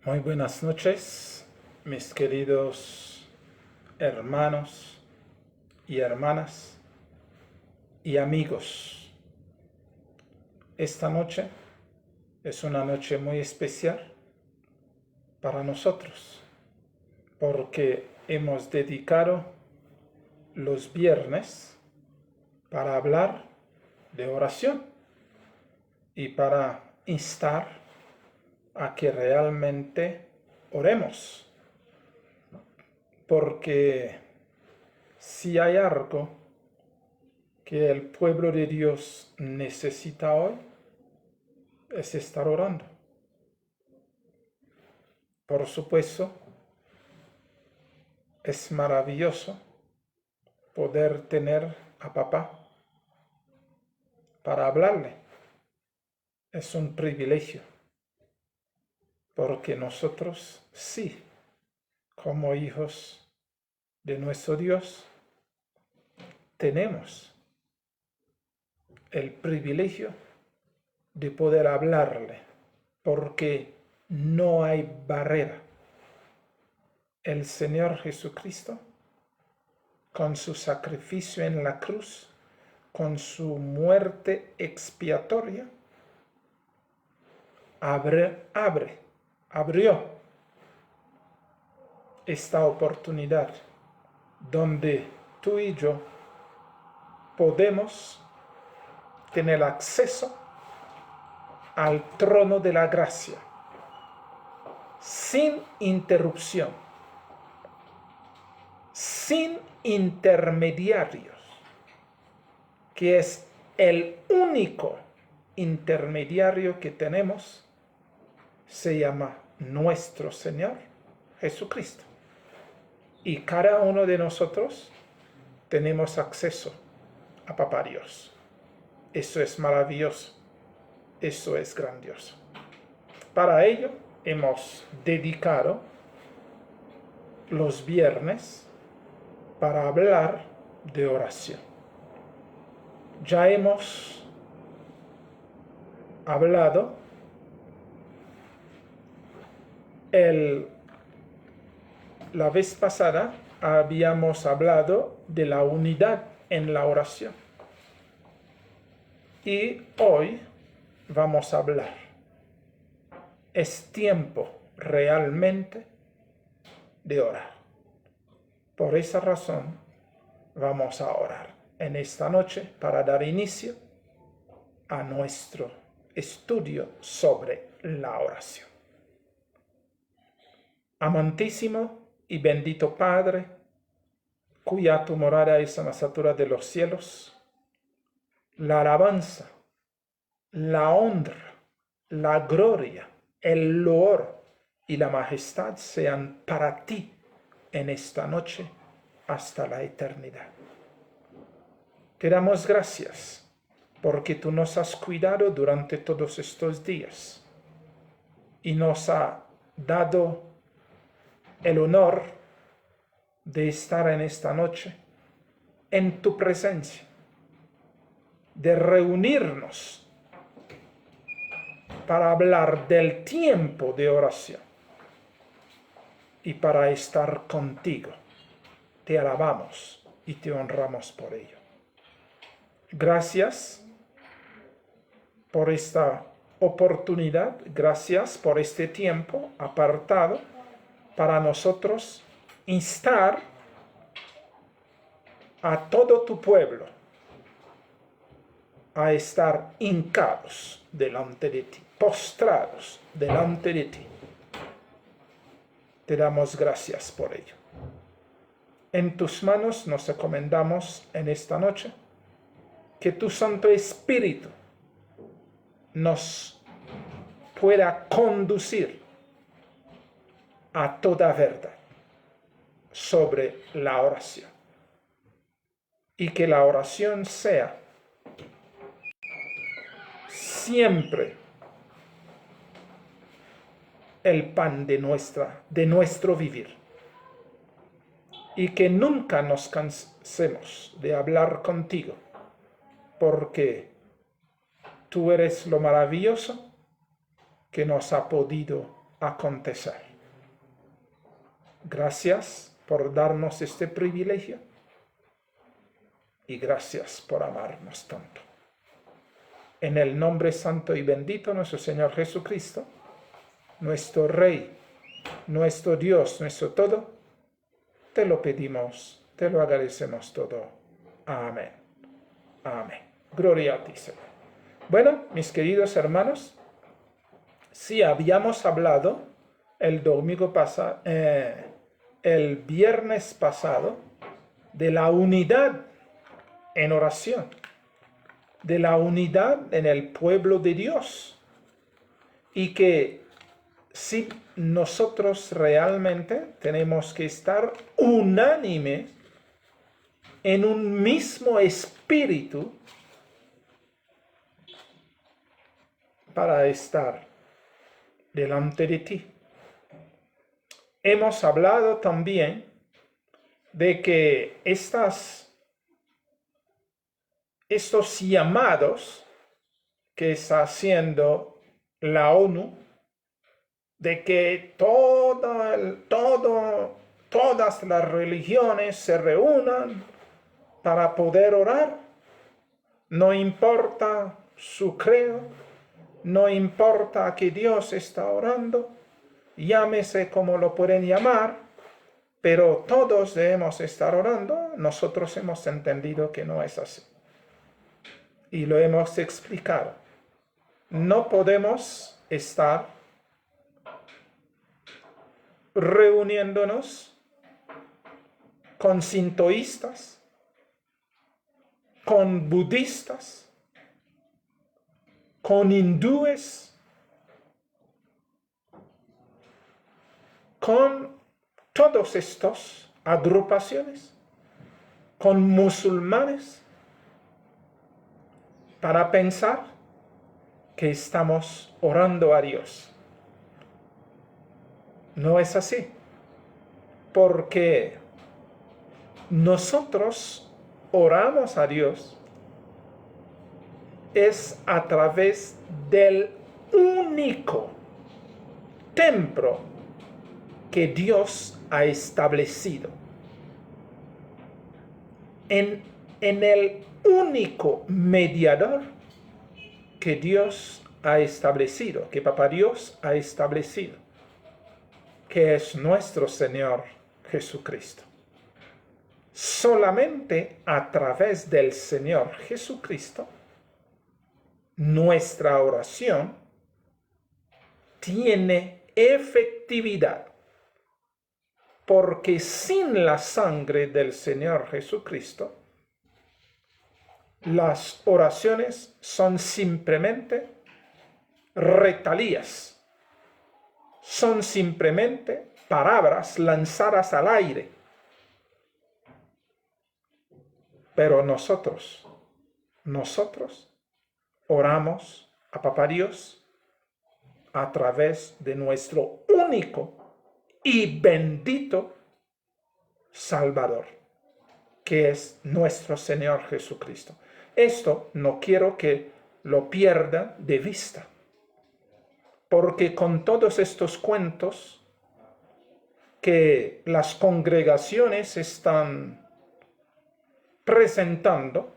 Muy buenas noches, mis queridos hermanos y hermanas y amigos. Esta noche es una noche muy especial para nosotros porque hemos dedicado los viernes para hablar de oración y para instar a que realmente oremos, porque si hay algo que el pueblo de Dios necesita hoy, es estar orando. Por supuesto, es maravilloso poder tener a papá para hablarle. Es un privilegio, porque nosotros sí, como hijos de nuestro Dios, tenemos el privilegio de poder hablarle, porque no hay barrera. El Señor Jesucristo, con su sacrificio en la cruz, con su muerte expiatoria, abrió esta oportunidad donde tú y yo podemos tener acceso al trono de la gracia sin interrupción, sin intermediarios, que es el único intermediario que tenemos, se llama nuestro Señor Jesucristo. Y cada uno de nosotros tenemos acceso a Papá Dios. Eso es maravilloso. Eso es grandioso. Para ello hemos dedicado los viernes para hablar de oración. Ya hemos hablado la vez pasada habíamos hablado de la unidad en la oración. Y hoy vamos a hablar. Es tiempo realmente de orar. Por esa razón vamos a orar en esta noche para dar inicio a nuestro estudio sobre la oración. Amantísimo y bendito Padre, cuya tu morada es en las alturas de los cielos, la alabanza, la honra, la gloria, el loor y la majestad sean para ti en esta noche hasta la eternidad. Te damos gracias porque tú nos has cuidado durante todos estos días y nos ha dado el honor de estar en esta noche en tu presencia, de reunirnos para hablar del tiempo de oración y para estar contigo. Te alabamos y te honramos por ello. Gracias por esta oportunidad, gracias por este tiempo apartado para nosotros instar a todo tu pueblo a estar hincados delante de ti, postrados delante de ti. Te damos gracias por ello. En tus manos nos encomendamos en esta noche, que tu Santo Espíritu nos pueda conducir a toda verdad sobre la oración. Y que la oración sea siempre el pan de nuestro vivir. Y que nunca nos cansemos de hablar contigo, porque tú eres lo maravilloso que nos ha podido acontecer. Gracias por darnos este privilegio y gracias por amarnos tanto. En el nombre santo y bendito de nuestro Señor Jesucristo, nuestro Rey, nuestro Dios, nuestro todo, te lo pedimos, te lo agradecemos todo. Amén. Amén. Gloria a ti, Señor. Bueno, mis queridos hermanos, sí habíamos hablado el viernes pasado de la unidad en oración, de la unidad en el pueblo de Dios, y que si nosotros realmente tenemos que estar unánimes en un mismo espíritu para estar delante de ti. Hemos hablado también de que estos llamados que está haciendo la ONU, de que todas las religiones se reúnan para poder orar, no importa su credo, no importa a qué Dios está orando, llámese como lo pueden llamar, pero todos debemos estar orando. Nosotros hemos entendido que no es así. Y lo hemos explicado. No podemos estar reuniéndonos con sintoístas, con budistas, con hindúes, con todas estas agrupaciones, con musulmanes, para pensar que estamos orando a Dios. No es así, porque nosotros oramos a Dios es a través del único templo que Dios ha establecido. En el único mediador que Dios ha establecido, que Papá Dios ha establecido, que es nuestro Señor Jesucristo. Solamente a través del Señor Jesucristo, nuestra oración tiene efectividad, porque sin la sangre del Señor Jesucristo, las oraciones son simplemente retalías, son simplemente palabras lanzadas al aire. Pero nosotros oramos a Papá Dios a través de nuestro único y bendito Salvador, que es nuestro Señor Jesucristo. Esto no quiero que lo pierda de vista, porque con todos estos cuentos que las congregaciones están presentando,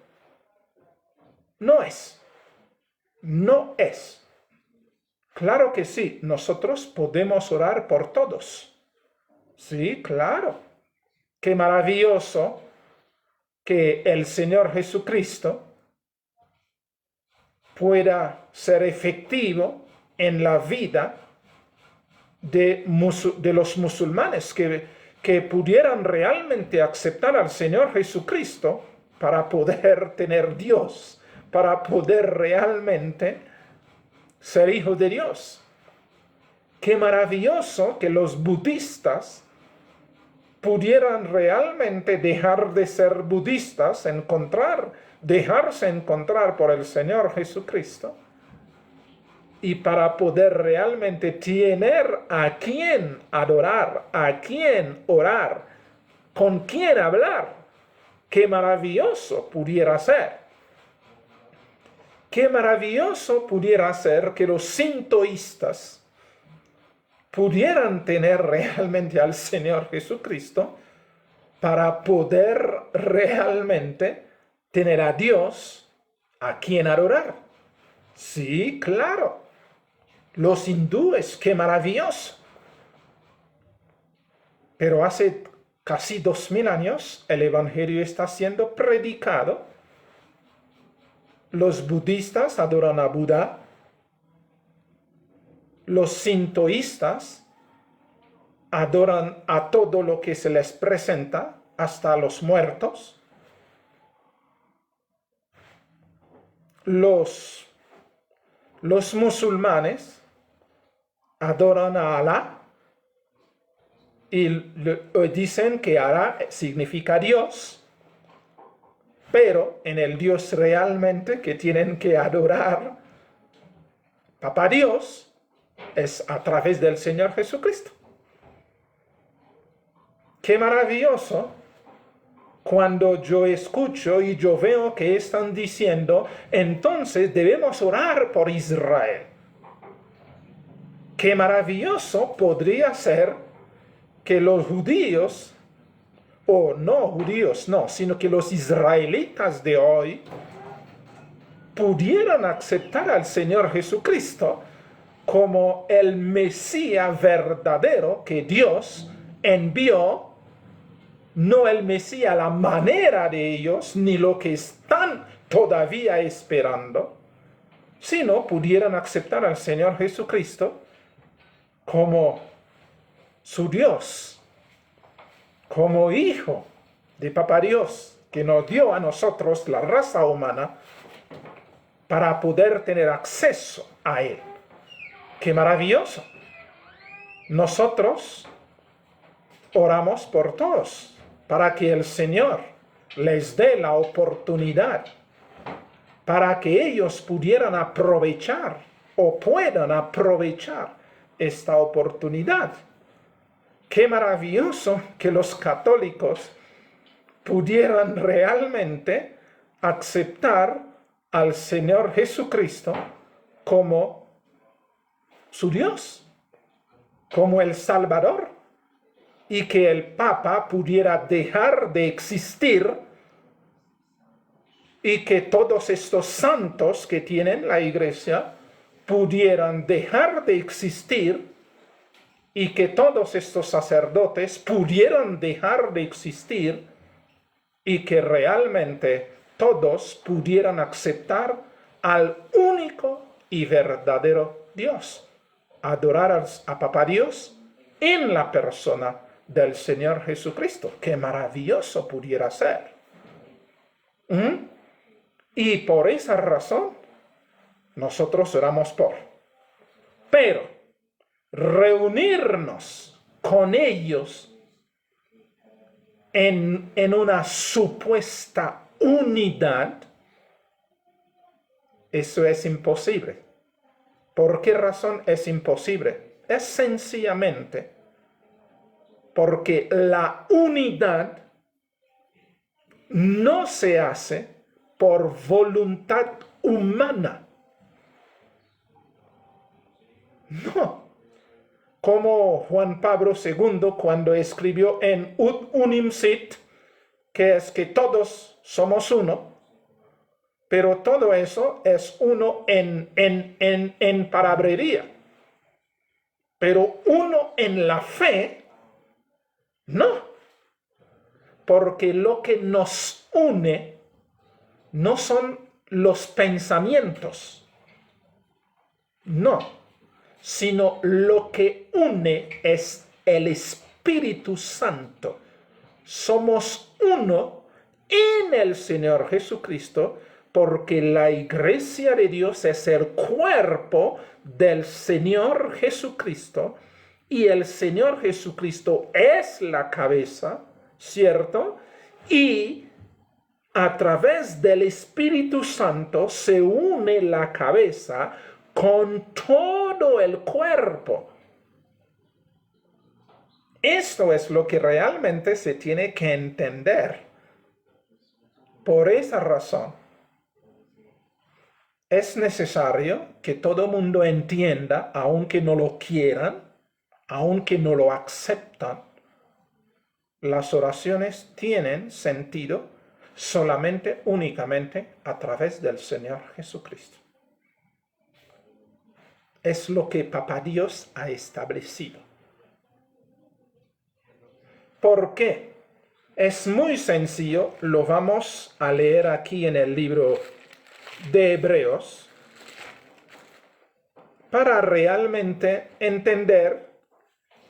no es. Claro que sí, nosotros podemos orar por todos. Sí, claro. Qué maravilloso que el Señor Jesucristo pueda ser efectivo en la vida de los musulmanes, que pudieran realmente aceptar al Señor Jesucristo para poder tener Dios, para poder realmente ser hijo de Dios. Qué maravilloso que los budistas pudieran realmente dejar de ser budistas, dejarse encontrar por el Señor Jesucristo, y para poder realmente tener a quién adorar, a quién orar, con quién hablar. Qué maravilloso pudiera ser. Qué maravilloso pudiera ser que los sintoístas pudieran tener realmente al Señor Jesucristo para poder realmente tener a Dios a quien adorar. Sí, claro. Los hindúes, qué maravilloso. Pero hace casi 2000 años el Evangelio está siendo predicado. Los budistas adoran a Buda. Los sintoístas adoran a todo lo que se les presenta, hasta a los muertos. Los musulmanes adoran a Alá y dicen que Alá significa Dios, pero en el Dios realmente que tienen que adorar, Papá Dios, es a través del Señor Jesucristo. Qué maravilloso cuando yo escucho y yo veo que están diciendo, entonces debemos orar por Israel. Qué maravilloso podría ser que los judíos, o no judíos, no, sino que los israelitas de hoy pudieran aceptar al Señor Jesucristo como el Mesías verdadero que Dios envió, no el Mesías a la manera de ellos, ni lo que están todavía esperando, sino pudieran aceptar al Señor Jesucristo como su Dios, como hijo de Papá Dios, que nos dio a nosotros, la raza humana, para poder tener acceso a Él. ¡Qué maravilloso! Nosotros oramos por todos, para que el Señor les dé la oportunidad, para que ellos pudieran aprovechar o puedan aprovechar esta oportunidad. Qué maravilloso que los católicos pudieran realmente aceptar al Señor Jesucristo como su Dios, como el Salvador, y que el Papa pudiera dejar de existir y que todos estos santos que tienen la Iglesia pudieran dejar de existir y que todos estos sacerdotes pudieran dejar de existir y que realmente todos pudieran aceptar al único y verdadero Dios, adorar a Papá Dios en la persona del Señor Jesucristo. ¡Qué maravilloso pudiera ser! Y por esa razón nosotros oramos por. Pero reunirnos con ellos en una supuesta unidad, eso es imposible. ¿Por qué razón es imposible? Es sencillamente porque la unidad no se hace por voluntad humana. No. Como Juan Pablo II cuando escribió en Ut Unim Sit, que es que todos somos uno, pero todo eso es uno en palabrería. Pero uno en la fe, no, porque lo que nos une no son los pensamientos, no, sino lo que une es el Espíritu Santo. Somos uno en el Señor Jesucristo, porque la iglesia de Dios es el cuerpo del Señor Jesucristo, y el Señor Jesucristo es la cabeza, ¿cierto? Y a través del Espíritu Santo se une la cabeza con todo el cuerpo. Esto es lo que realmente se tiene que entender. Por esa razón, es necesario que todo mundo entienda, aunque no lo quieran, aunque no lo aceptan, las oraciones tienen sentido solamente, únicamente a través del Señor Jesucristo. Es lo que Papá Dios ha establecido. ¿Por qué? Es muy sencillo, lo vamos a leer aquí en el libro de Hebreos, para realmente entender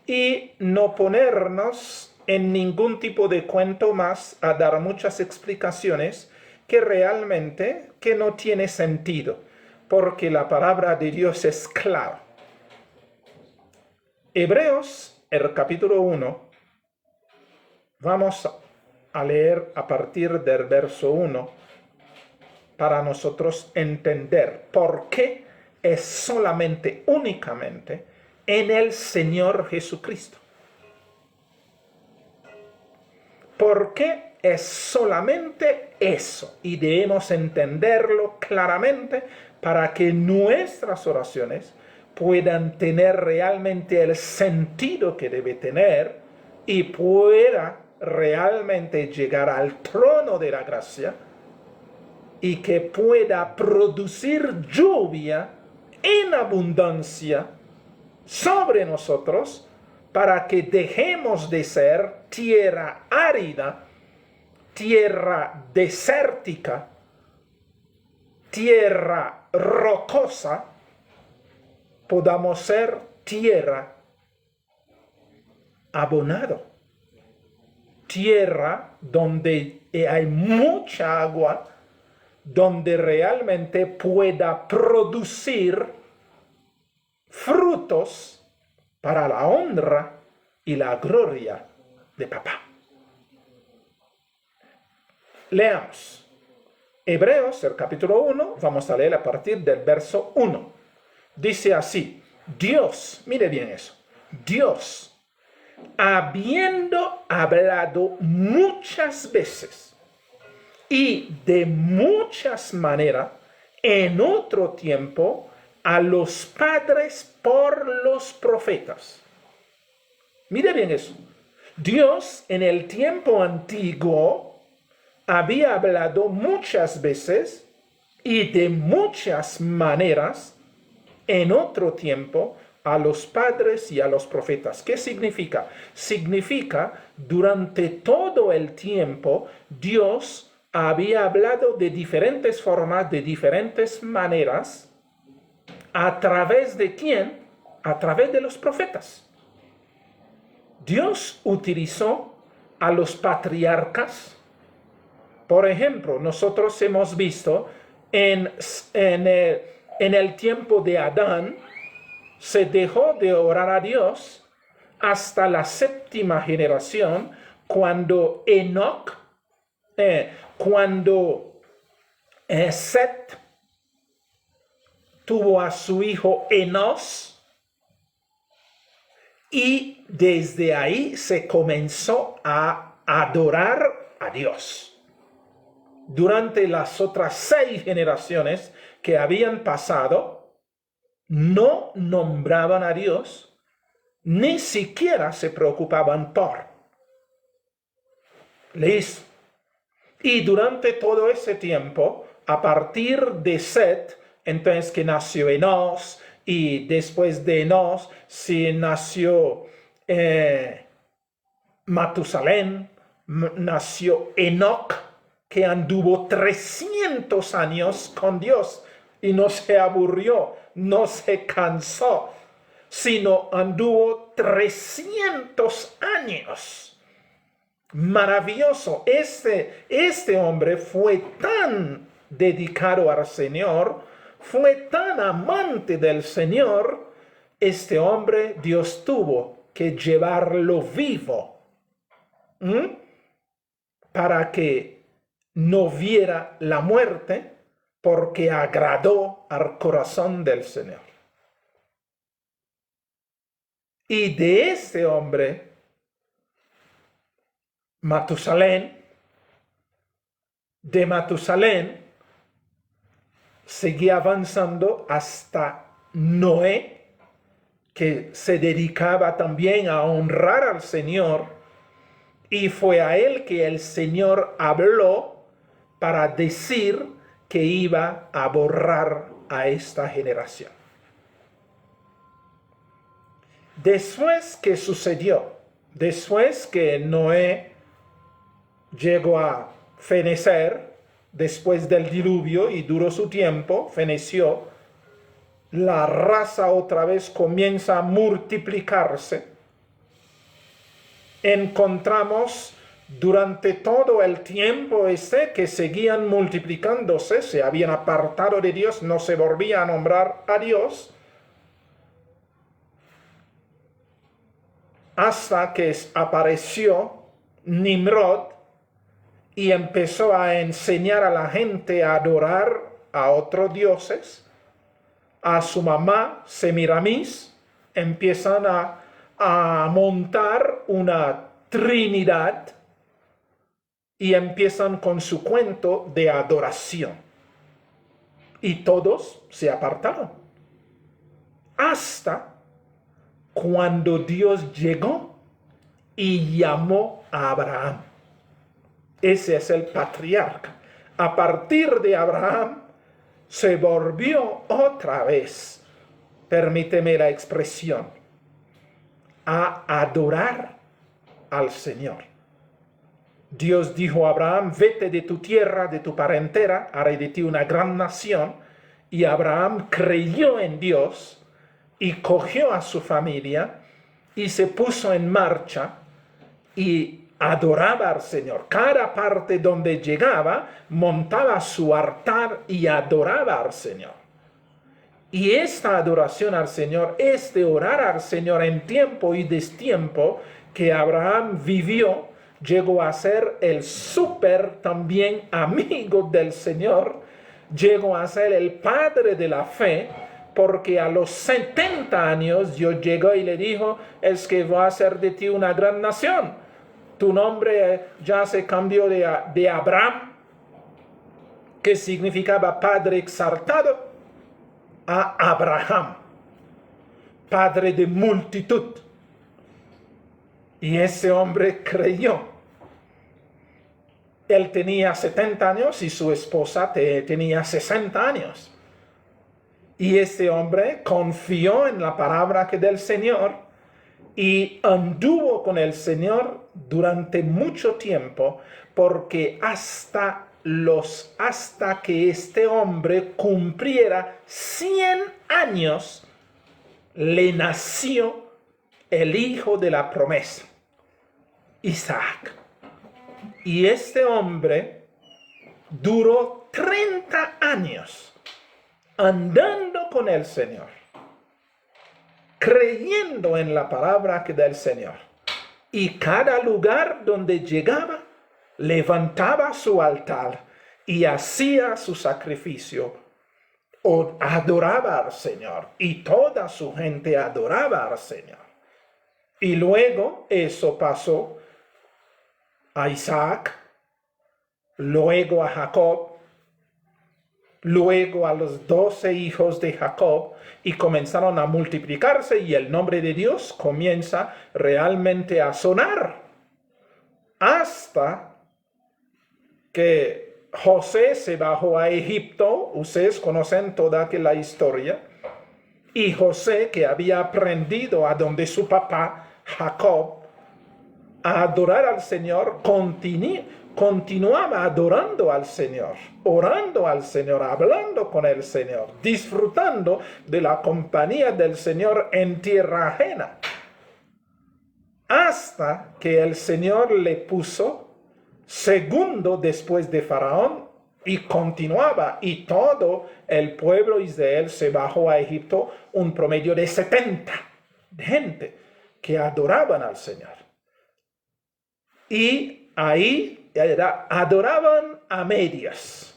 y no ponernos en ningún tipo de cuento más a dar muchas explicaciones que realmente que no tiene sentido, porque la palabra de Dios es clara. Hebreos, el capítulo 1, vamos a leer a partir del verso 1 para nosotros entender por qué es solamente, únicamente en el Señor Jesucristo. ¿Por qué es solamente eso? Y debemos entenderlo claramente para que nuestras oraciones puedan tener realmente el sentido que debe tener y pueda realmente llegar al trono de la gracia y que pueda producir lluvia en abundancia sobre nosotros para que dejemos de ser tierra árida, tierra desértica, tierra rocosa, podamos ser tierra abonado, tierra donde hay mucha agua, donde realmente pueda producir frutos para la honra y la gloria de Papá. Leamos. Hebreos, el capítulo 1, vamos a leer a partir del verso 1. Dice así, Dios, mire bien eso, Dios, habiendo hablado muchas veces y de muchas maneras en otro tiempo a los padres por los profetas. Mire bien eso. Dios en el tiempo antiguo había hablado muchas veces y de muchas maneras en otro tiempo a los padres y a los profetas. ¿Qué significa? Significa durante todo el tiempo Dios había hablado de diferentes formas, de diferentes maneras. ¿A través de quién? A través de los profetas. Dios utilizó a los patriarcas. Por ejemplo, nosotros hemos visto en el tiempo de Adán, se dejó de orar a Dios hasta la 7ª generación, cuando Enoc, Set tuvo a su hijo Enos, y desde ahí se comenzó a adorar a Dios. Durante las otras 6 generaciones que habían pasado, no nombraban a Dios, ni siquiera se preocupaban por. ¿Listo? Y durante todo ese tiempo, a partir de Set, entonces que nació Enos, y después de Enos se nació Matusalén, nació Enoc, que anduvo 300 años con Dios y no se aburrió, no se cansó, sino anduvo 300 años. Maravilloso. Este hombre fue tan dedicado al Señor, fue tan amante del Señor. Este hombre, Dios tuvo que llevarlo vivo para que no viera la muerte, porque agradó al corazón del Señor. Y de este hombre, Matusalén, de Matusalén, seguía avanzando hasta Noé, que se dedicaba también a honrar al Señor, y fue a él que el Señor habló para decir que iba a borrar a esta generación. Después que sucedió, después que Noé llegó a fenecer, después del diluvio y duró su tiempo, feneció, la raza otra vez comienza a multiplicarse. Encontramos durante todo el tiempo que seguían multiplicándose, se habían apartado de Dios, no se volvía a nombrar a Dios, hasta que apareció Nimrod y empezó a enseñar a la gente a adorar a otros dioses. A su mamá, Semiramis, empiezan a montar una trinidad y empiezan con su cuento de adoración. Y todos se apartaron. Hasta cuando Dios llegó y llamó a Abraham. Ese es el patriarca. A partir de Abraham se volvió otra vez, permíteme la expresión, a adorar al Señor. Dios dijo a Abraham: vete de tu tierra, de tu parentela, haré de ti una gran nación. Y Abraham creyó en Dios y cogió a su familia y se puso en marcha y adoraba al Señor. Cada parte donde llegaba, montaba su altar y adoraba al Señor. Y esta adoración al Señor, este orar al Señor en tiempo y destiempo que Abraham vivió, llegó a ser el súper también amigo del Señor, llegó a ser el padre de la fe, porque a los 70 años Dios llegó y le dijo: es que voy a hacer de ti una gran nación. Tu nombre ya se cambió de Abraham, que significaba padre exaltado, a Abraham, padre de multitud. Y ese hombre creyó. Él tenía 70 años y su esposa tenía 60 años. Y ese hombre confió en la palabra del Señor y anduvo con el Señor durante mucho tiempo, porque hasta que este hombre cumpliera 100 años, le nació el hijo de la promesa, Isaac. Y este hombre duró 30 años andando con el Señor, creyendo en la palabra del Señor. Y cada lugar donde llegaba, levantaba su altar y hacía su sacrificio, o adoraba al Señor, y toda su gente adoraba al Señor. Y luego eso pasó a Isaac, luego a Jacob, luego a los 12 hijos de Jacob, y comenzaron a multiplicarse, y el nombre de Dios comienza realmente a sonar, hasta que José se bajó a Egipto. Ustedes conocen toda la historia. Y José, que había aprendido a donde su papá Jacob a adorar al Señor, continuaba adorando al Señor, orando al Señor, hablando con el Señor, disfrutando de la compañía del Señor en tierra ajena, hasta que el Señor le puso segundo después de Faraón, y continuaba, y todo el pueblo de Israel se bajó a Egipto, un promedio de 70 de gente que adoraban al Señor. Y ahí adoraban a medias.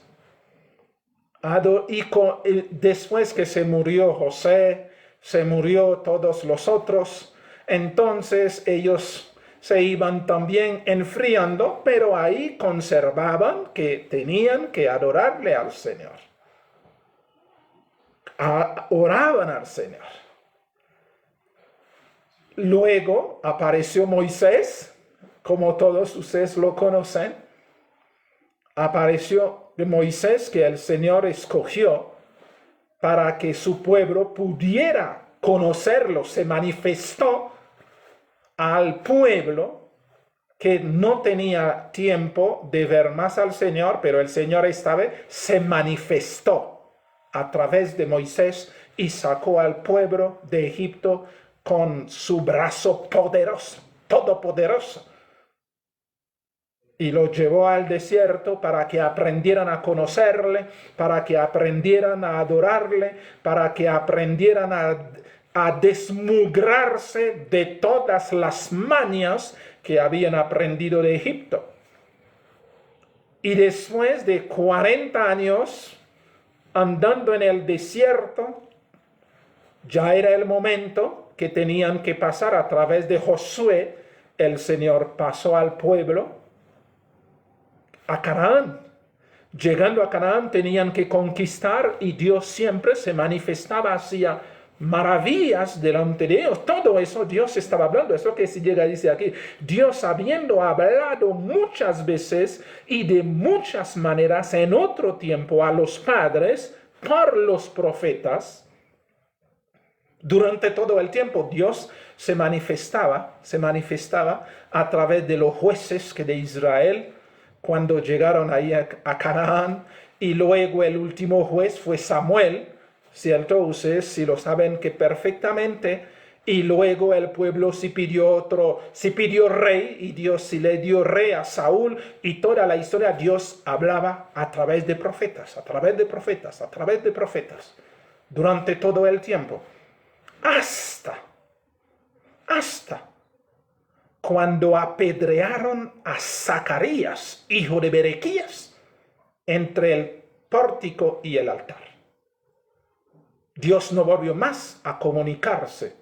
Después que se murió José, se murió todos los otros, entonces ellos se iban también enfriando, pero ahí conservaban que tenían que adorarle al Señor. Oraban al Señor. Luego apareció Moisés, como todos ustedes lo conocen. Apareció Moisés, que el Señor escogió para que su pueblo pudiera conocerlo. Se manifestó al pueblo que no tenía tiempo de ver más al Señor, pero el Señor esta vez se manifestó a través de Moisés y sacó al pueblo de Egipto con su brazo poderoso, todopoderoso. Y lo llevó al desierto para que aprendieran a conocerle, para que aprendieran a adorarle, para que aprendieran a desmugrarse de todas las mañas que habían aprendido de Egipto. Y después de 40 años andando en el desierto, ya era el momento que tenían que pasar a través de Josué. El Señor pasó al pueblo a Canaán. Llegando a Canaán tenían que conquistar y Dios siempre se manifestaba, hacía maravillas delante de ellos. Todo eso Dios estaba hablando. Es lo que se llega a decir aquí. Dios, habiendo hablado muchas veces y de muchas maneras en otro tiempo a los padres por los profetas, durante todo el tiempo Dios se manifestaba a través de los jueces que de Israel cuando llegaron ahí a Canaán, y luego el último juez fue Samuel, ¿cierto? Ustedes sí lo saben que perfectamente, y luego el pueblo sí pidió rey, y Dios sí le dio rey a Saúl, y toda la historia Dios hablaba a través de profetas, durante todo el tiempo, hasta cuando apedrearon a Zacarías, hijo de Berequías, entre el pórtico y el altar. Dios no volvió más a comunicarse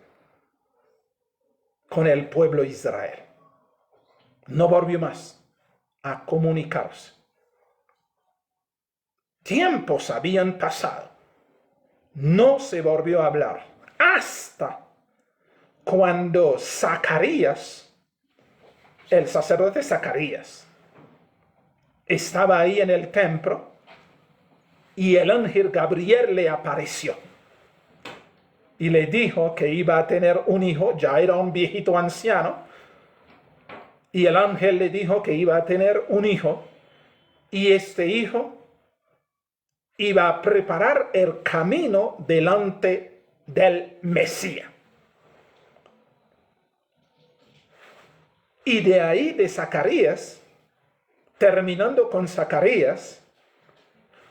con el pueblo de Israel. No volvió más a comunicarse. Tiempos habían pasado. No se volvió a hablar hasta cuando Zacarías, el sacerdote Zacarías, estaba ahí en el templo y el ángel Gabriel le apareció y le dijo que iba a tener un hijo. Ya era un viejito anciano, y el ángel le dijo que iba a tener un hijo, y este hijo iba a preparar el camino delante del Mesías. Y de ahí de Zacarías, terminando con Zacarías,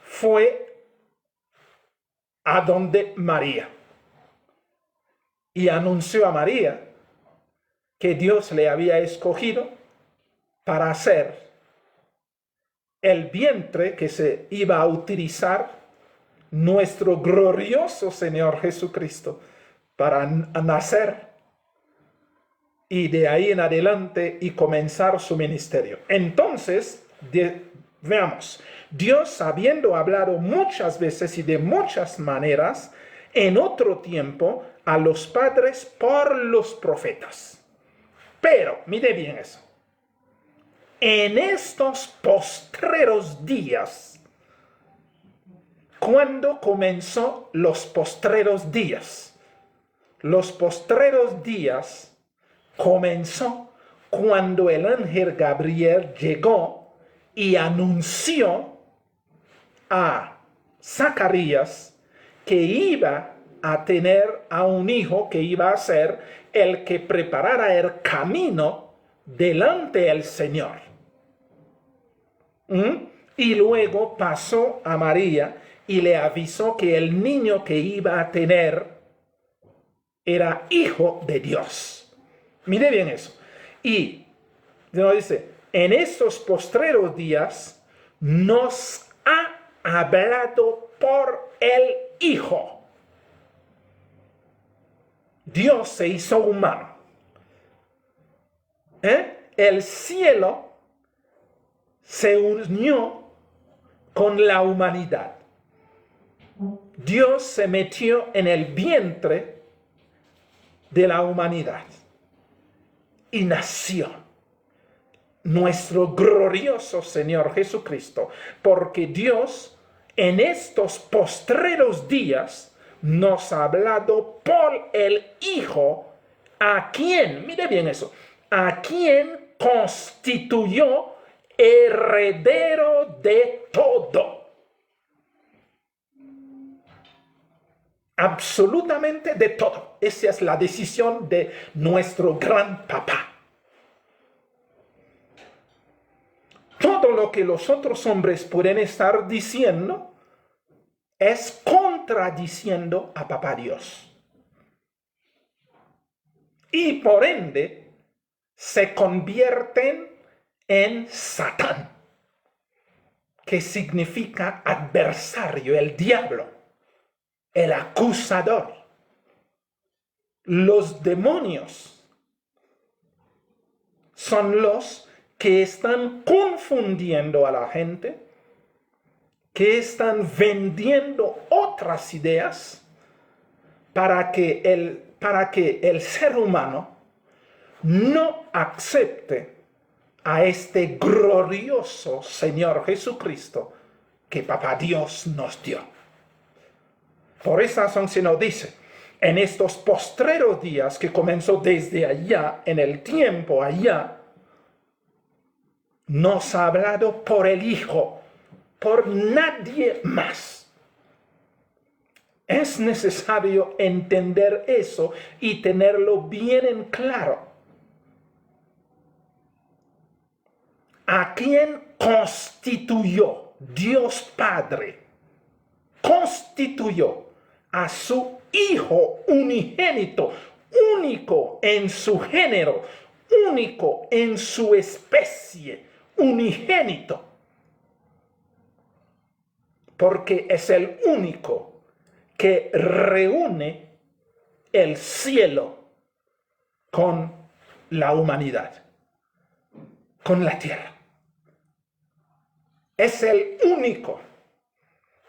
fue a donde María. Y anunció a María que Dios le había escogido para hacer el vientre que se iba a utilizar nuestro glorioso Señor Jesucristo para nacer. Y de ahí en adelante y comenzar su ministerio. Entonces, veamos, Dios, habiendo hablado muchas veces y de muchas maneras, en otro tiempo, a los padres por los profetas. Pero, mire bien eso, en estos postreros días, ¿cuándo comenzó los postreros días? Los postreros días comenzó cuando el ángel Gabriel llegó y anunció a Zacarías que iba a tener a un hijo que iba a ser el que preparara el camino delante del Señor. Y luego pasó a María y le avisó que el niño que iba a tener era hijo de Dios. Mire bien eso. Y Dios dice, en estos postreros días nos ha hablado por el Hijo. Dios se hizo humano. El cielo se unió con la humanidad. Dios se metió en el vientre de la humanidad. y nació nuestro glorioso Señor Jesucristo, porque Dios en estos postreros días nos ha hablado por el Hijo, a quien, mire bien eso, a quien constituyó heredero de todo. Absolutamente de todo. Esa es la decisión de nuestro gran papá. Todo lo que los otros hombres pueden estar diciendo es contradiciendo a papá Dios. Y por ende se convierten en Satán, que significa adversario, el diablo, el acusador. Los demonios son los que están confundiendo a la gente, que están vendiendo otras ideas para que el ser humano no acepte a este glorioso Señor Jesucristo que Papá Dios nos dio. Por esa razón se nos dice, en estos postreros días que comenzó desde allá, en el tiempo allá, nos ha hablado por el Hijo, por nadie más. Es necesario entender eso y tenerlo bien en claro. ¿A quién constituyó Dios Padre? Constituyó a su Hijo unigénito, único en su género, único en su especie, unigénito. Porque es el único que reúne el cielo con la humanidad, con la tierra. Es el único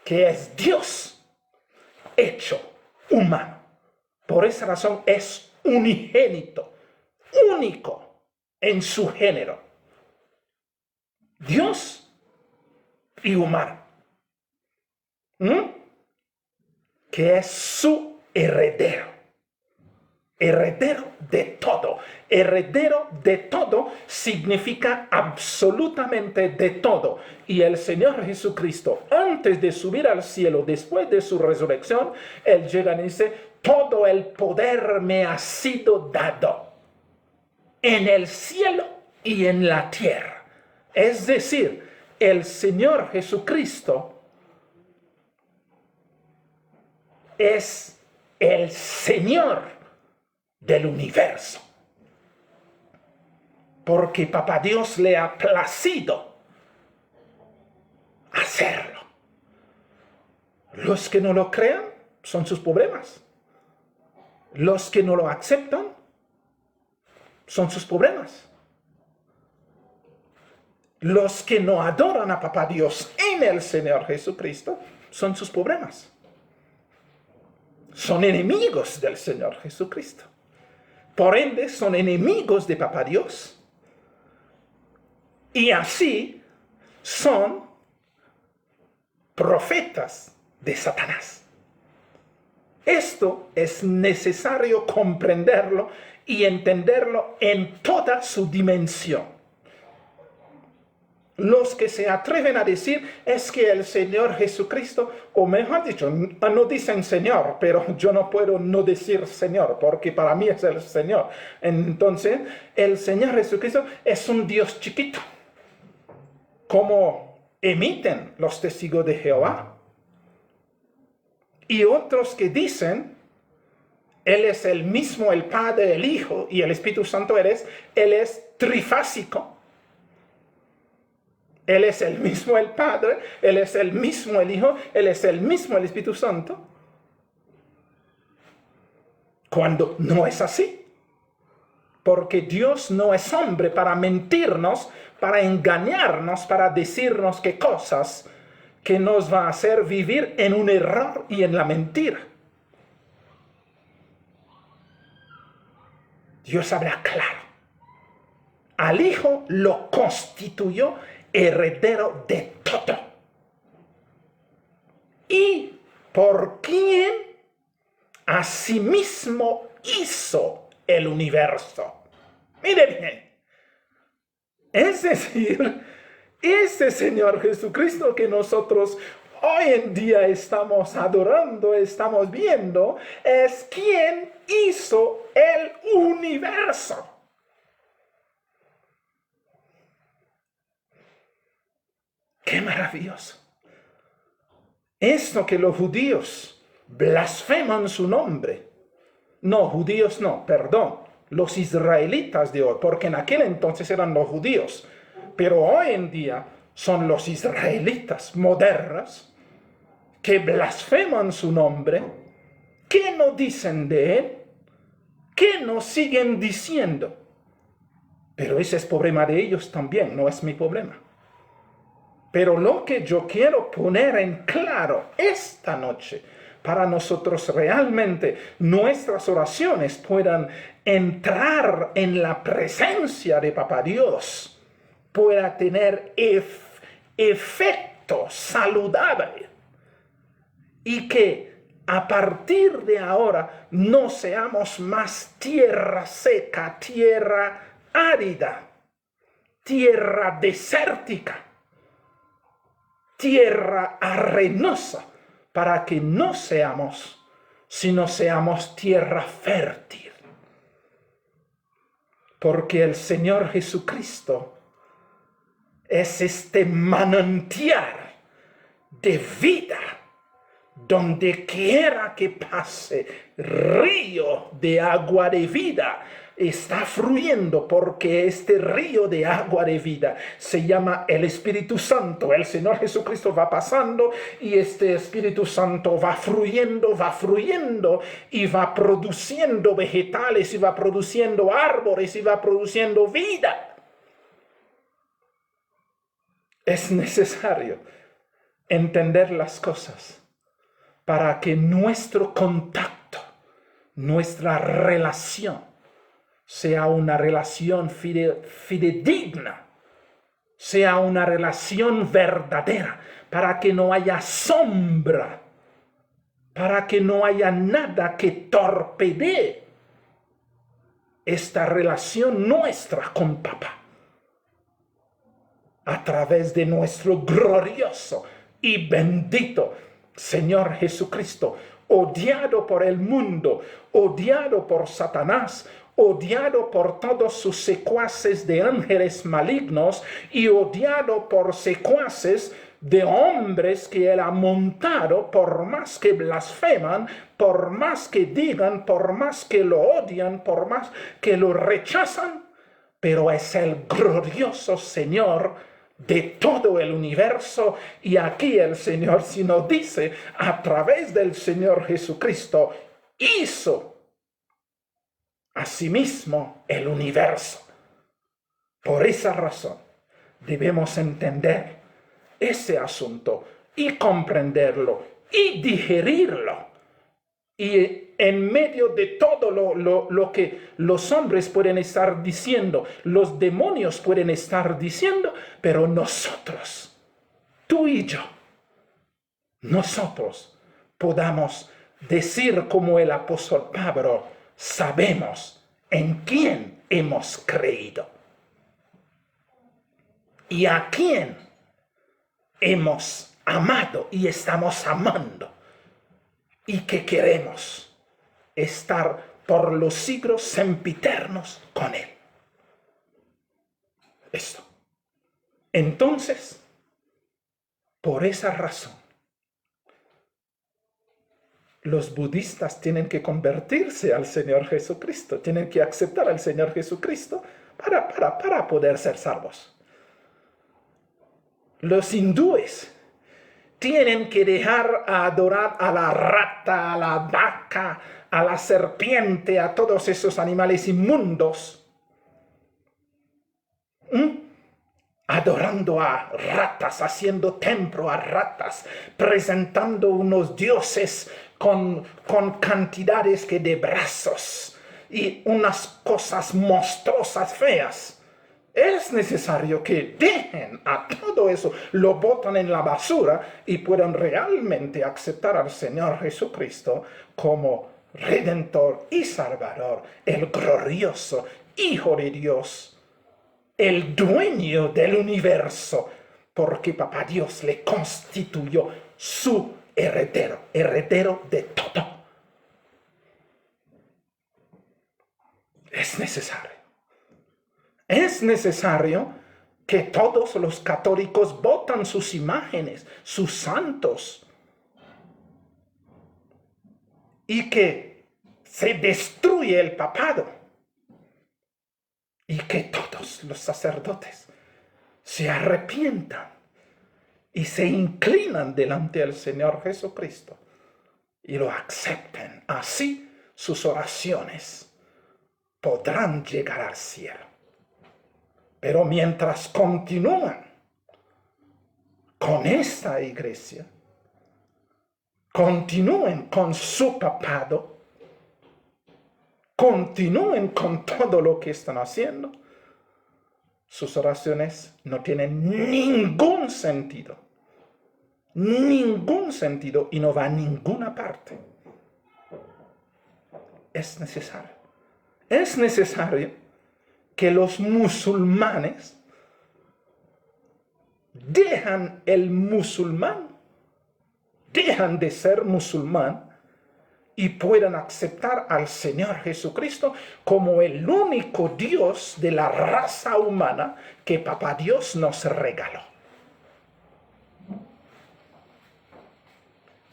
que es Dios hecho humano. Por esa razón es unigénito, único en su género. Dios y humano. Que es su heredero. Heredero de todo. Heredero de todo significa absolutamente de todo. Y el Señor Jesucristo, antes de subir al cielo, después de su resurrección, Él llega y dice, todo el poder me ha sido dado en el cielo y en la tierra. Es decir, el Señor Jesucristo es el Señor del universo. Porque Papá Dios le ha placido hacerlo. Los que no lo crean son sus problemas. Los que no lo aceptan son sus problemas. Los que no adoran a Papá Dios en el Señor Jesucristo son sus problemas. Son enemigos del Señor Jesucristo. Por ende, son enemigos de Papá Dios. Y así son profetas de Satanás. Esto es necesario comprenderlo y entenderlo en toda su dimensión. Los que se atreven a decir es que el Señor Jesucristo, o mejor dicho, no dicen Señor, pero yo no puedo no decir Señor, porque para mí es el Señor. Entonces, el Señor Jesucristo es un Dios chiquito, como emiten los testigos de Jehová. Y otros que dicen, Él es el mismo, el Padre, el Hijo y el Espíritu Santo, Él es trifásico. Él es el mismo el Padre, Él es el mismo el Hijo, Él es el mismo el Espíritu Santo. Cuando no es así. Porque Dios no es hombre para mentirnos, para engañarnos, para decirnos qué cosas que nos va a hacer vivir en un error y en la mentira. Dios habla claro. al Hijo lo constituyó heredero de todo. Y por quien asimismo hizo el universo. Mire bien. Es decir, ese Señor Jesucristo que nosotros hoy en día estamos adorando, estamos viendo, es quien hizo el universo. ¡Qué maravilloso! Esto que los judíos blasfeman su nombre. No, judíos no, perdón. Los israelitas de hoy, porque en aquel entonces eran los judíos. Pero hoy en día son los israelitas modernos que blasfeman su nombre. ¿Qué no dicen de él? ¿Qué no siguen diciendo? Pero ese es problema de ellos también, no es mi problema. Pero lo que yo quiero poner en claro esta noche, para nosotros realmente nuestras oraciones puedan entrar en la presencia de Papá Dios, pueda tener efecto saludable y que a partir de ahora no seamos más tierra seca, tierra árida, tierra desértica, tierra arenosa, para que no seamos, sino seamos tierra fértil. Porque el Señor Jesucristo es este manantial de vida, donde quiera que pase, río de agua de vida está fluyendo, porque este río de agua de vida se llama el Espíritu Santo. El Señor Jesucristo va pasando y este Espíritu Santo va fluyendo y va produciendo vegetales y va produciendo árboles y va produciendo vida. Es necesario entender las cosas para que nuestro contacto, nuestra relación, sea una relación fidedigna, sea una relación verdadera, para que no haya sombra, para que no haya nada que torpedee esta relación nuestra con Papá, a través de nuestro glorioso y bendito Señor Jesucristo, odiado por el mundo, odiado por Satanás, odiado por todos sus secuaces de ángeles malignos y odiado por secuaces de hombres que él ha montado, por más que blasfeman, por más que digan, por más que lo odian, por más que lo rechazan, pero es el glorioso Señor de todo el universo. Y aquí el Señor sí nos dice, a través del Señor Jesucristo hizo asimismo el universo. Por esa razón debemos entender ese asunto y comprenderlo y digerirlo. Y en medio de todo lo que los hombres pueden estar diciendo, los demonios pueden estar diciendo, pero nosotros, tú y yo, nosotros podamos decir como el apóstol Pablo, sabemos en quién hemos creído y a quién hemos amado y estamos amando, y que queremos estar por los siglos sempiternos con Él. Esto. Entonces, por esa razón, los budistas tienen que convertirse al Señor Jesucristo, tienen que aceptar al Señor Jesucristo para poder ser salvos. Los hindúes tienen que dejar a adorar a la rata, a la vaca, a la serpiente, a todos esos animales inmundos, adorando a ratas, haciendo templo a ratas, presentando unos dioses con cantidades de brazos y unas cosas monstruosas feas. Es necesario que dejen a todo eso, lo botan en la basura y puedan realmente aceptar al Señor Jesucristo como Redentor y Salvador, el glorioso Hijo de Dios, el dueño del universo, porque Papá Dios le constituyó su heredero de todo. Es necesario que todos los católicos botan sus imágenes, sus santos, y que se destruye el papado, y que todos los sacerdotes se arrepientan y se inclinan delante del Señor Jesucristo y lo acepten. Así sus oraciones podrán llegar al cielo. Pero mientras continúan con esta iglesia, continúen con su papado, continúen con todo lo que están haciendo, sus oraciones no tienen ningún sentido y no va a ninguna parte. Es necesario que los musulmanes dejan de ser musulmán y puedan aceptar al Señor Jesucristo como el único Dios de la raza humana que Papá Dios nos regaló.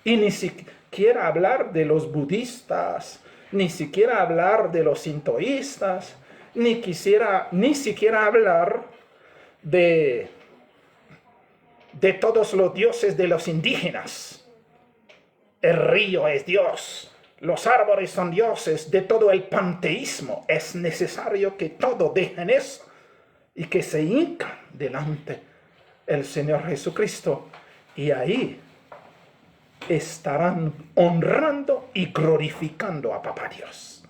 Y ni siquiera hablar de los budistas, ni siquiera hablar de los sintoístas, ni siquiera hablar de todos los dioses de los indígenas. El río es Dios, los árboles son dioses, de todo el panteísmo. Es necesario que todos dejen eso y que se hincan delante del Señor Jesucristo. Y ahí estarán honrando y glorificando a Papá Dios.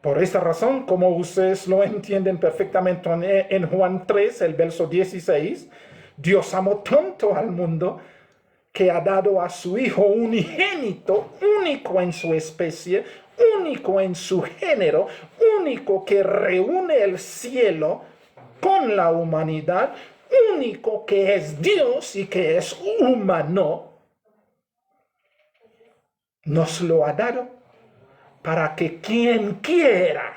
Por esta razón, como ustedes lo entienden perfectamente en Juan 3, el verso 16, Dios amó tanto al mundo que ha dado a su Hijo unigénito, único en su especie, único en su género, único que reúne el cielo con la humanidad, único que es Dios y que es humano, nos lo ha dado para que quien quiera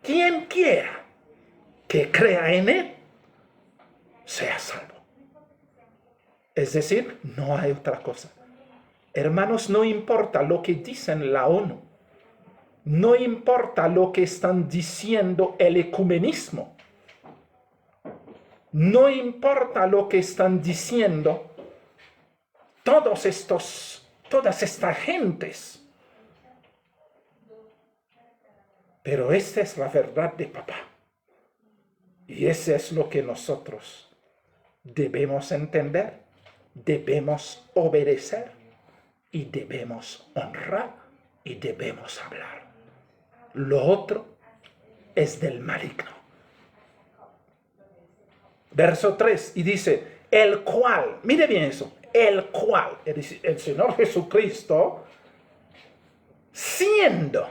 que crea en Él, sea salvo. Es decir, no hay otra cosa. Hermanos, no importa lo que dicen la ONU, no importa lo que están diciendo el ecumenismo, no importa lo que están diciendo todas estas gentes. Pero esta es la verdad de Papá. Y eso es lo que nosotros debemos entender, debemos obedecer y debemos honrar y debemos hablar. Lo otro es del maligno. Verso 3, y dice, el cual, mire bien eso, el cual, es decir, el Señor Jesucristo, siendo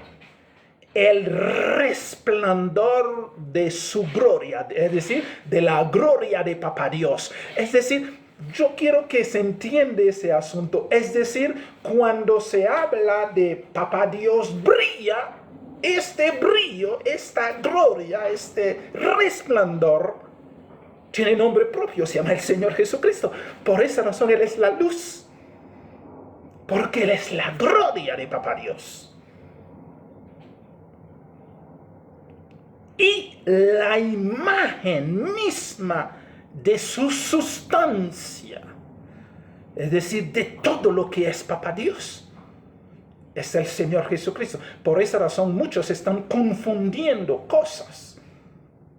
el resplandor de su gloria, es decir, de la gloria de Papá Dios. Es decir, yo quiero que se entienda ese asunto. Es decir, cuando se habla de Papá Dios brilla, este brillo, esta gloria, este resplandor, tiene nombre propio, se llama el Señor Jesucristo. Por esa razón Él es la luz, porque Él es la gloria de Papá Dios. Y la imagen misma de su sustancia, es decir, de todo lo que es Papá Dios, es el Señor Jesucristo. Por esa razón muchos están confundiendo cosas,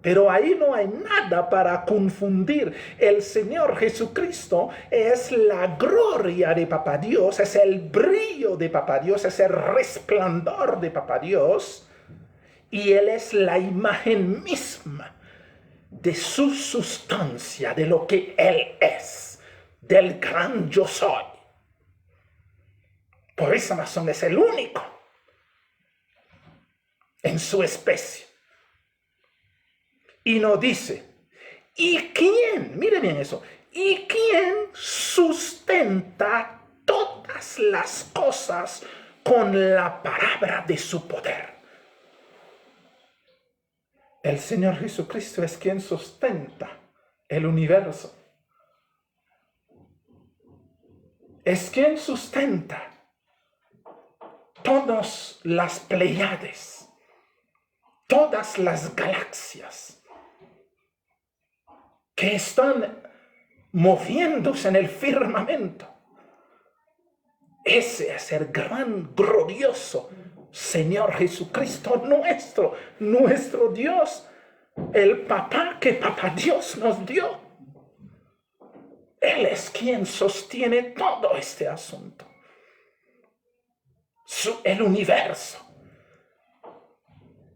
pero ahí no hay nada para confundir. El Señor Jesucristo es la gloria de Papá Dios, es el brillo de Papá Dios, es el resplandor de Papá Dios. y Él es la imagen misma de su sustancia, de lo que Él es, del gran yo soy. Por esa razón es el único en su especie. Y nos dice, ¿y quién? Mire bien eso. ¿Y quién sustenta todas las cosas con la palabra de su poder? El Señor Jesucristo es quien sustenta el universo. Es quien sustenta todas las Pleiades, todas las galaxias que están moviéndose en el firmamento. Ese es el gran, glorioso Señor Jesucristo nuestro Dios, el papá que papá Dios nos dio. Él es quien sostiene todo este asunto. El universo.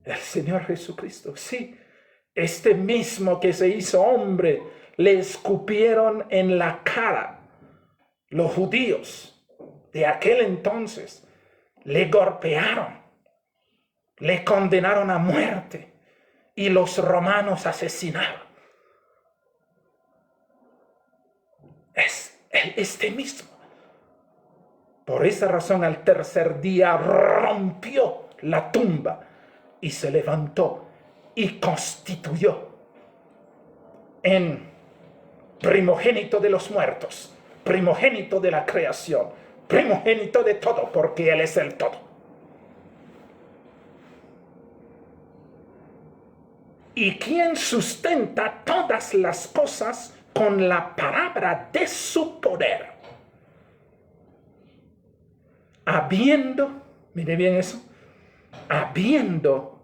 El Señor Jesucristo, sí. Este mismo que se hizo hombre, le escupieron en la cara los judíos de aquel entonces. Le golpearon, le condenaron a muerte y los romanos asesinaron. Es este mismo. Por esa razón al tercer día rompió la tumba y se levantó y constituyó en primogénito de los muertos, primogénito de la creación, primogénito de todo, porque Él es el todo. Y quien sustenta todas las cosas con la palabra de su poder. Mire bien eso, habiendo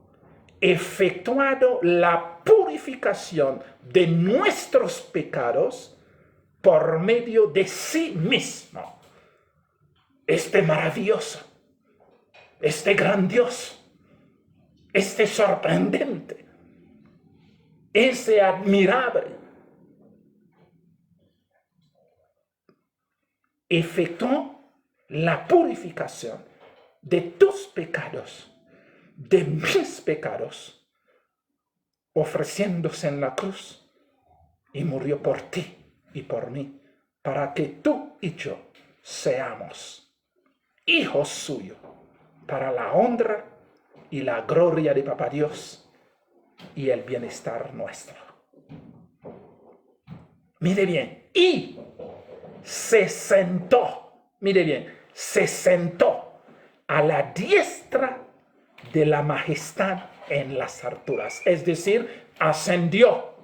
efectuado la purificación de nuestros pecados por medio de sí mismo. Este maravilloso, este grandioso, este sorprendente, ese admirable, efectuó la purificación de tus pecados, de mis pecados, ofreciéndose en la cruz y murió por ti y por mí, para que tú y yo seamos hijos suyos, para la honra y la gloria de Papá Dios y el bienestar nuestro. Mire bien, y se sentó, mire bien, se sentó a la diestra de la majestad en las alturas, es decir, ascendió.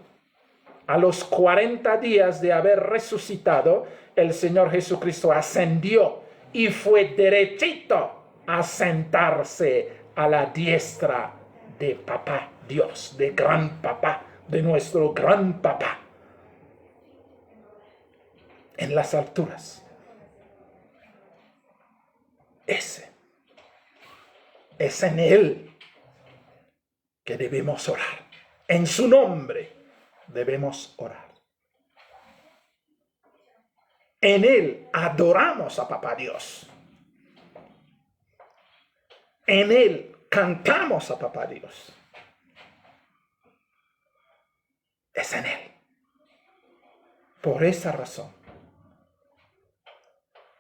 A los 40 días de haber resucitado, el Señor Jesucristo ascendió y fue derechito a sentarse a la diestra de Papá Dios, de gran Papá, de nuestro gran Papá, en las alturas. Es en Él que debemos orar. En su nombre debemos orar. En Él adoramos a Papá Dios. En Él cantamos a Papá Dios. Es en Él. Por esa razón,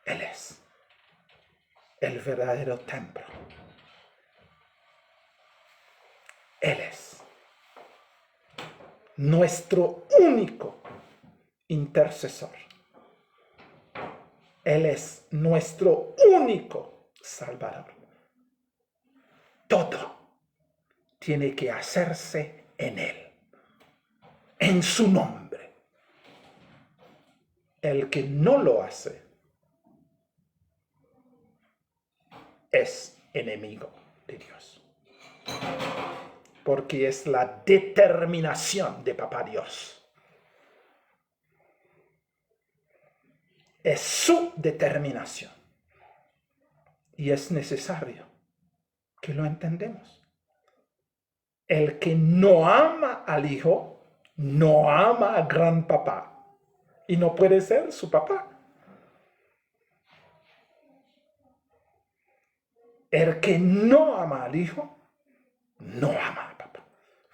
Él es el verdadero templo. Él es nuestro único intercesor. Él es nuestro único Salvador. Todo tiene que hacerse en Él, en su nombre. El que no lo hace es enemigo de Dios. Porque es la determinación de Papá Dios. Es su determinación. Y es necesario que lo entendamos. El que no ama al Hijo, no ama a gran papá. Y no puede ser su papá. El que no ama al Hijo, no ama al papá.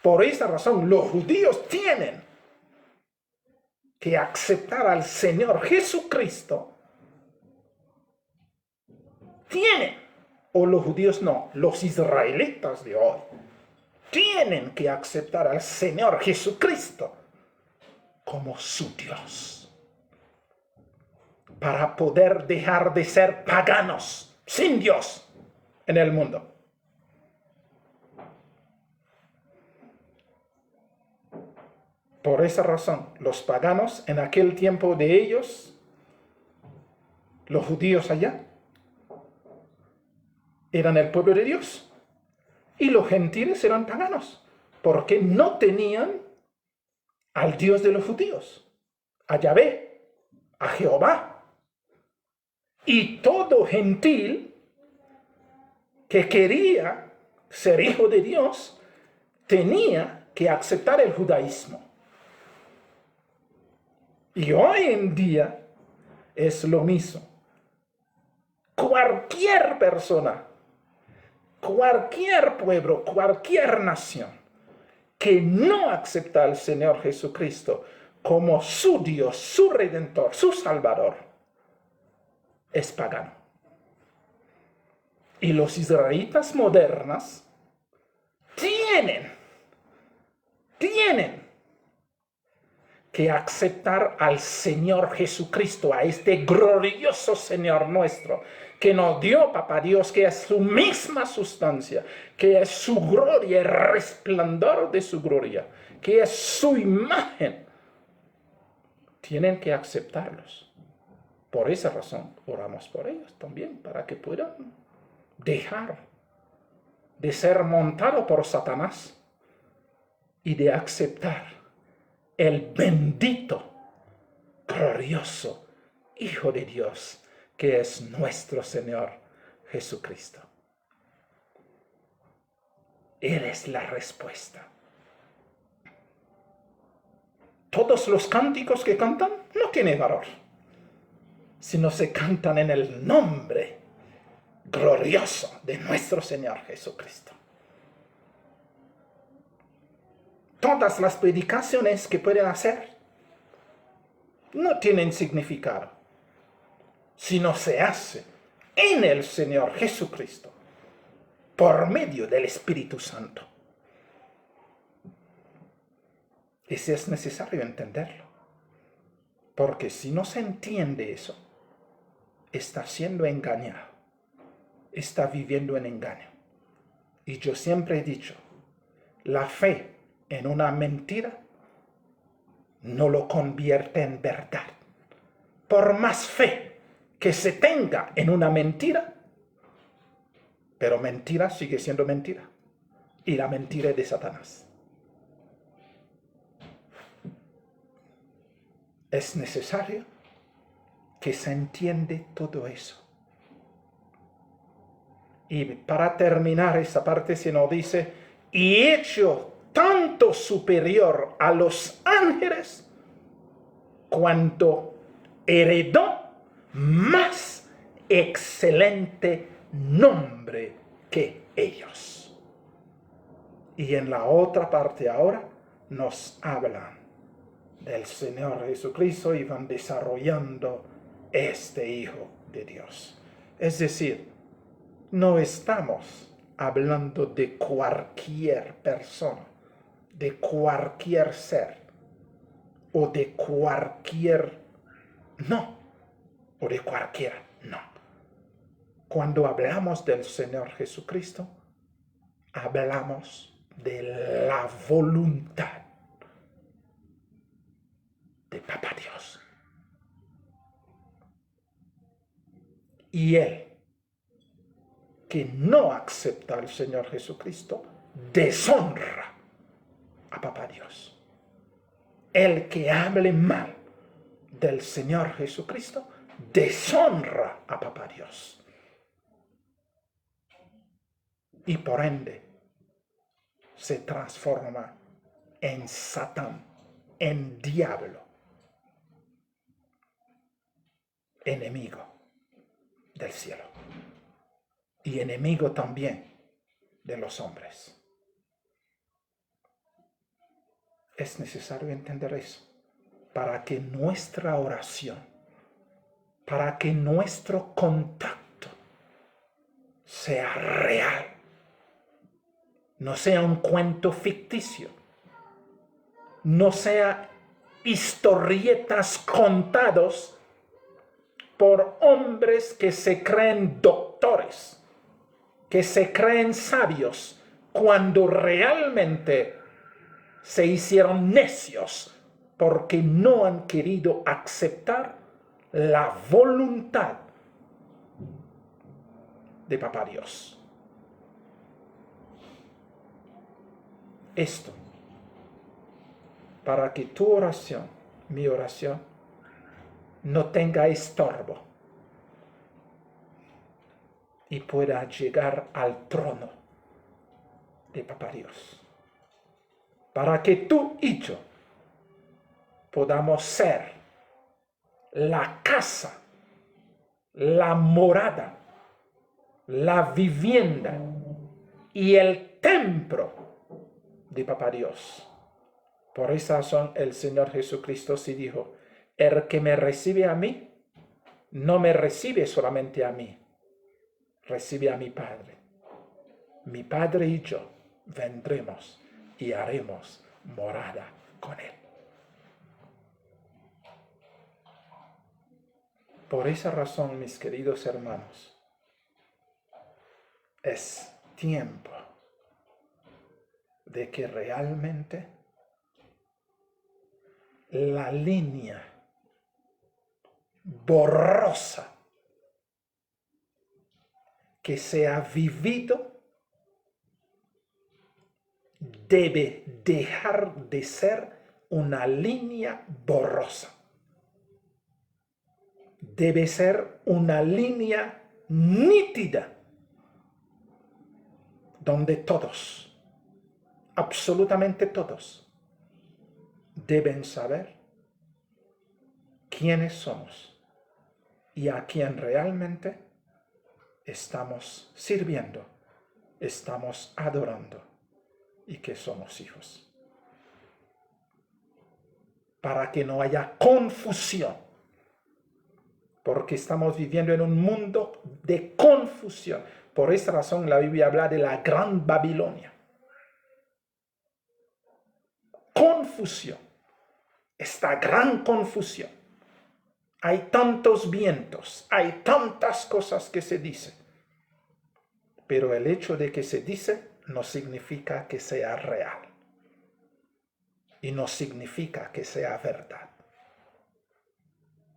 Por esa razón, los judíos tienen que aceptar al Señor Jesucristo. Tienen, o los judíos no, los israelitas de hoy, tienen que aceptar al Señor Jesucristo como su Dios, para poder dejar de ser paganos, sin Dios, en el mundo. Por esa razón, los paganos en aquel tiempo de ellos, los judíos allá, eran el pueblo de Dios. Y los gentiles eran paganos, porque no tenían al Dios de los judíos, a Yahvé, a Jehová. Y todo gentil que quería ser hijo de Dios tenía que aceptar el judaísmo. Y hoy en día es lo mismo. Cualquier persona, cualquier pueblo, cualquier nación que no acepta al Señor Jesucristo como su Dios, su Redentor, su Salvador, es pagano. Y los israelitas modernos tienen que aceptar al Señor Jesucristo, a este glorioso Señor nuestro, que nos dio Papá Dios, que es su misma sustancia, que es su gloria, el resplandor de su gloria, que es su imagen. Tienen que aceptarlos. Por esa razón oramos por ellos también, para que puedan dejar de ser montados por Satanás y de aceptar el bendito, glorioso Hijo de Dios, que es nuestro Señor Jesucristo. Él es la respuesta. Todos los cánticos que cantan no tienen valor, sino se cantan en el nombre glorioso de nuestro Señor Jesucristo. Todas las predicaciones que pueden hacer no tienen significado, sino se hace en el Señor Jesucristo por medio del Espíritu Santo. Y si es necesario entenderlo, porque si no se entiende eso, está siendo engañado, está viviendo en engaño. Y yo siempre he dicho, la fe en una mentira no lo convierte en verdad. Por más fe que se tenga en una mentira, pero mentira sigue siendo mentira. Y la mentira es de Satanás. Es necesario que se entiende todo eso. Y para terminar esta parte se nos dice, y hecho tanto superior a los ángeles, cuanto heredó más excelente nombre que ellos. Y en la otra parte ahora nos hablan del Señor Jesucristo y van desarrollando este Hijo de Dios. Es decir, no estamos hablando de cualquier persona, de cualquier ser, o de cualquier, no, o de cualquiera, no. Cuando hablamos del Señor Jesucristo, hablamos de la voluntad de Papá Dios. Y Él, que no acepta al Señor Jesucristo, deshonra a Papá Dios. El que hable mal del Señor Jesucristo, deshonra a Papá Dios. Y por ende, se transforma en Satán, en diablo, enemigo del cielo y enemigo también de los hombres. Es necesario entender eso para que nuestra oración, para que nuestro contacto sea real, no sea un cuento ficticio, no sea historietas contados por hombres que se creen doctores, que se creen sabios, cuando realmente se hicieron necios porque no han querido aceptar la voluntad de Papá Dios. Esto, para que tu oración, mi oración, no tenga estorbo y pueda llegar al trono de Papá Dios. Para que tú y yo podamos ser la casa, la morada, la vivienda y el templo de Papá Dios. Por esa razón el Señor Jesucristo sí dijo: el que me recibe a mí, no me recibe solamente a mí, recibe a mi Padre. Mi Padre y yo vendremos y haremos morada con Él. Por esa razón, mis queridos hermanos, es tiempo de que realmente la línea borrosa que se ha vivido debe dejar de ser una línea borrosa. Debe ser una línea nítida, donde todos, absolutamente todos, deben saber quiénes somos y a quién realmente estamos sirviendo, estamos adorando y que somos hijos. Para que no haya confusión, porque estamos viviendo en un mundo de confusión. Por esta razón la Biblia habla de la gran Babilonia. Confusión, esta gran confusión. Hay tantos vientos, hay tantas cosas que se dicen, pero el hecho de que se dice no significa que sea real y no significa que sea verdad,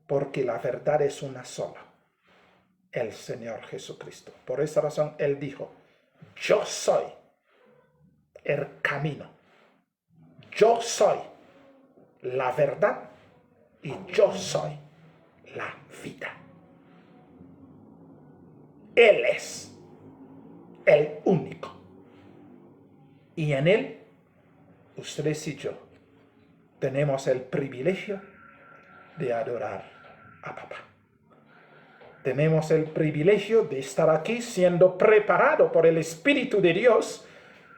porque la verdad es una sola, el Señor Jesucristo. Por esa razón Él dijo: yo soy el camino, yo soy la verdad y yo soy la vida. Él es el único. Y en Él, ustedes y yo tenemos el privilegio de adorar a Papá. Tenemos el privilegio de estar aquí siendo preparado por el Espíritu de Dios,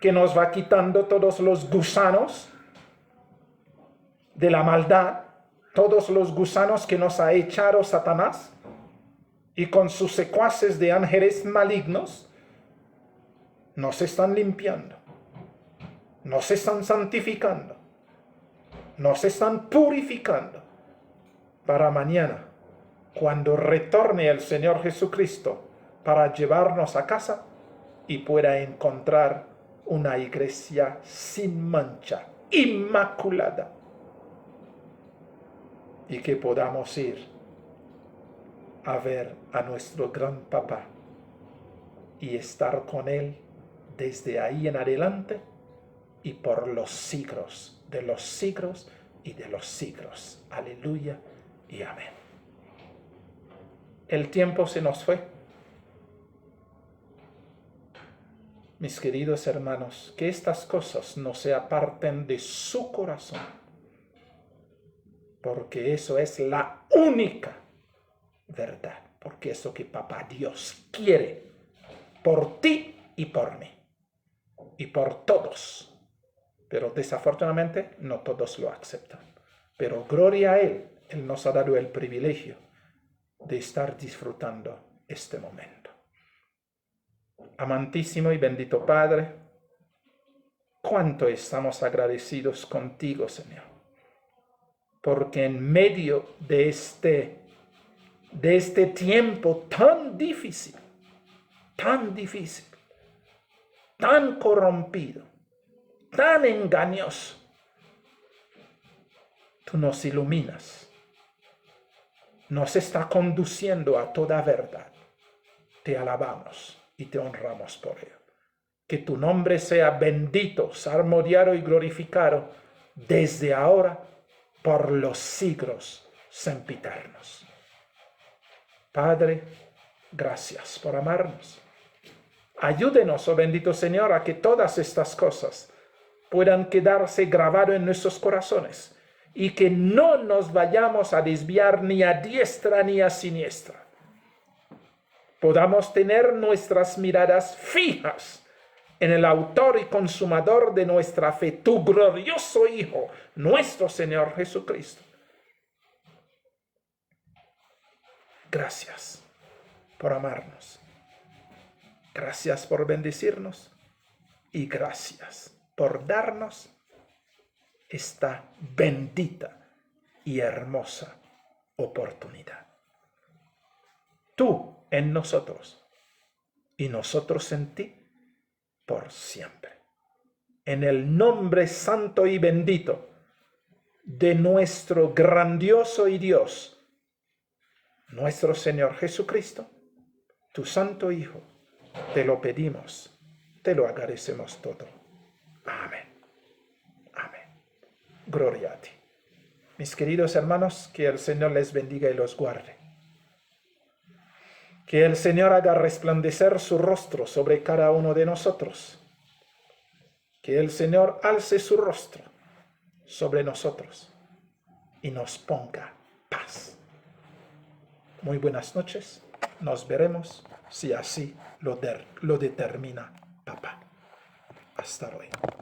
que nos va quitando todos los gusanos de la maldad, todos los gusanos que nos ha echado Satanás, y con sus secuaces de ángeles malignos nos están limpiando, nos están santificando, nos están purificando para mañana, cuando retorne el Señor Jesucristo para llevarnos a casa y pueda encontrar una iglesia sin mancha, inmaculada, y que podamos ir a ver a nuestro gran Papá y estar con Él desde ahí en adelante y por los siglos de los siglos y de los siglos. Aleluya y amén. El tiempo se nos fue. mis queridos hermanos, que estas cosas no se aparten de su corazón, porque eso es la única verdad, porque eso que Papá Dios quiere por ti y por mí y por todos. Pero desafortunadamente no todos lo aceptan. Pero gloria a Él, Él nos ha dado el privilegio de estar disfrutando este momento. Amantísimo y bendito Padre, cuánto estamos agradecidos contigo, Señor, porque en medio de este tiempo tan difícil, tan corrompido, tan engañoso, tú nos iluminas, nos está conduciendo a toda verdad. Te alabamos y te honramos por ello. Que tu nombre sea bendito, salmodiado y glorificado desde ahora por los siglos sempiternos. Padre, gracias por amarnos. Ayúdenos, oh bendito Señor, a que todas estas cosas puedan quedarse grabadas en nuestros corazones y que no nos vayamos a desviar ni a diestra ni a siniestra. Podamos tener nuestras miradas fijas en el autor y consumador de nuestra fe, tu glorioso Hijo, nuestro Señor Jesucristo. Gracias por amarnos. Gracias por bendecirnos. Y gracias por darnos esta bendita y hermosa oportunidad. Tú en nosotros y nosotros en ti por siempre. En el nombre santo y bendito de nuestro grandioso y Dios, nuestro Señor Jesucristo, tu santo Hijo, te lo pedimos, te lo agradecemos todo. Amén. Amén. Gloria a ti. Mis queridos hermanos, que el Señor les bendiga y los guarde. Que el Señor haga resplandecer su rostro sobre cada uno de nosotros. Que el Señor alce su rostro sobre nosotros y nos ponga paz. Muy buenas noches. Nos veremos si así lo determina Papá. Hasta luego.